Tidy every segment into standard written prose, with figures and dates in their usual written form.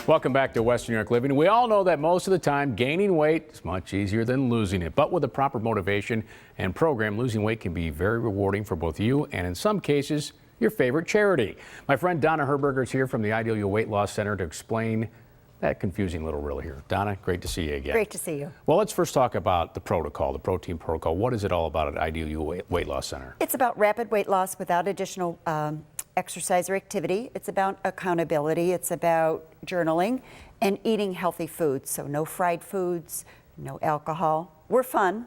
Welcome back to Western New York Living. We all know that most of the time gaining weight is much easier than losing it, but with the proper motivation and program, losing weight can be very rewarding for both you and in some cases your favorite charity. My friend Donna Herberger is here from the Ideal You Weight Loss Center to explain that confusing little riddle here. Donna, great to see you again. Great to see you. Well, let's first talk about the protocol, the protein protocol. What is it all about at Ideal You Weight Loss Center? It's about rapid weight loss without additional exercise or activity. It's about accountability. It's about journaling and eating healthy foods. So no fried foods, no alcohol. We're fun,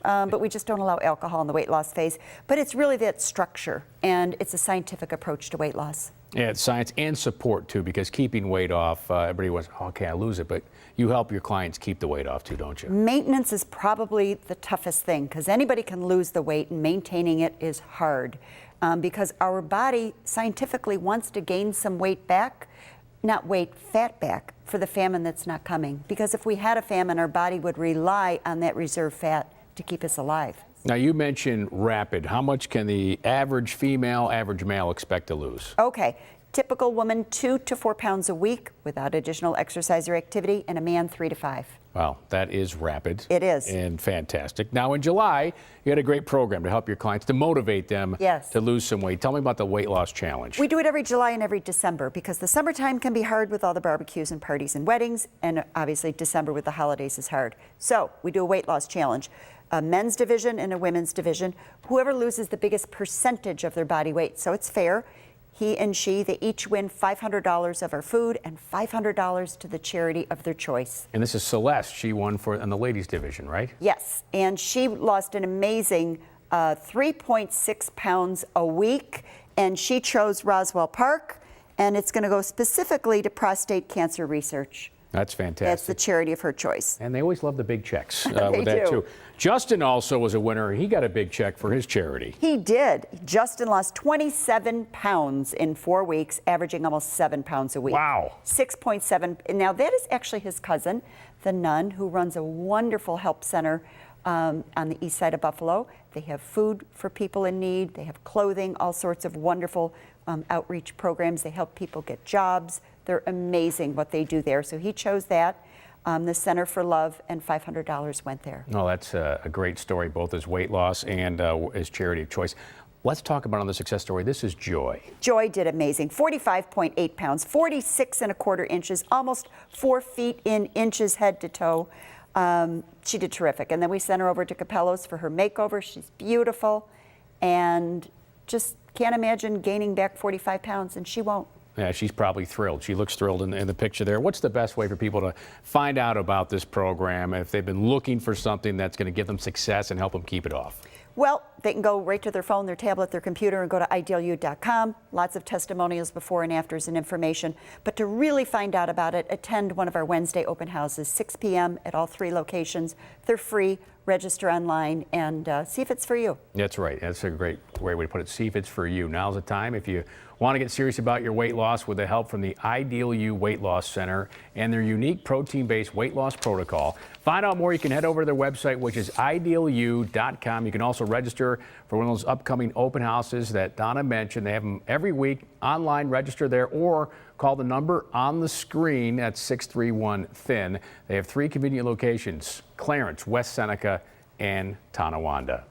but we just don't allow alcohol in the weight loss phase. But it's really that structure, and it's a scientific approach to weight loss. Yeah, it's science and support too, because keeping weight off, everybody wants, okay, I lose it, but you help your clients keep the weight off too, don't you? Maintenance is probably the toughest thing, because anybody can lose the weight and maintaining it is hard. Because our body scientifically wants to gain some weight back, not weight, fat back for the famine that's not coming. Because if we had a famine, our body would rely on that reserve fat to keep us alive. Now you mentioned rapid. How much can the average female, average male expect to lose? Okay, typical woman 2 to 4 pounds a week without additional exercise or activity, and a man 3 to 5. Wow, that is rapid. It is. And fantastic. Now in July, you had a great program to help your clients, to motivate them to lose some weight. Tell me about the weight loss challenge. We do it every July and every December because the summertime can be hard with all the barbecues and parties and weddings, and obviously December with the holidays is hard. So we do a weight loss challenge, a men's division and a women's division. Whoever loses the biggest percentage of their body weight, so it's fair. He and she, they each win $500 of our food and $500 to the charity of their choice. And this is Celeste. She won in the ladies division, right? Yes, and she lost an amazing 3.6 pounds a week, and she chose Roswell Park, and it's going to go specifically to prostate cancer research. That's fantastic. That's the charity of her choice. And they always love the big checks with They that do. too. Justin also was a winner. He got a big check for his charity. He did. Justin lost 27 pounds in 4 weeks, averaging almost 7 pounds a week. Wow. 6.7. Now that is actually his cousin, the nun, who runs a wonderful help center on the east side of Buffalo. They have food for people in need. They have clothing, all sorts of wonderful outreach programs. They help people get jobs. They're amazing what they do there. So he chose that, the Center for Love, and $500 went there. No, that's a great story, both as weight loss and as charity of choice. Let's talk about another success story. This is Joy. Joy did amazing. 45.8 pounds, 46.25 inches, almost 4 feet in inches head to toe. She did terrific. And then we sent her over to Capello's for her makeover. She's beautiful and just can't imagine gaining back 45 pounds, and she won't. Yeah, she's probably thrilled. She looks thrilled in the picture there. What's the best way for people to find out about this program if they've been looking for something that's going to give them success and help them keep it off? Well, they can go right to their phone, their tablet, their computer, and go to idealu.com. Lots of testimonials before and afters and information. But to really find out about it, attend one of our Wednesday open houses, 6 p.m. at all 3 locations. They're free. Register online and see if it's for you. That's right. That's a great way to put it. See if it's for you. Now's the time. If you want to get serious about your weight loss with the help from the Ideal You Weight Loss Center and their unique protein-based weight loss protocol, find out more. You can head over to their website, which is idealu.com. You can also register for one of those upcoming open houses that Donna mentioned. They have them every week. Online, register there, or call the number on the screen. That's 631-THIN. They have 3 convenient locations: Clarence, West Seneca, and Tonawanda.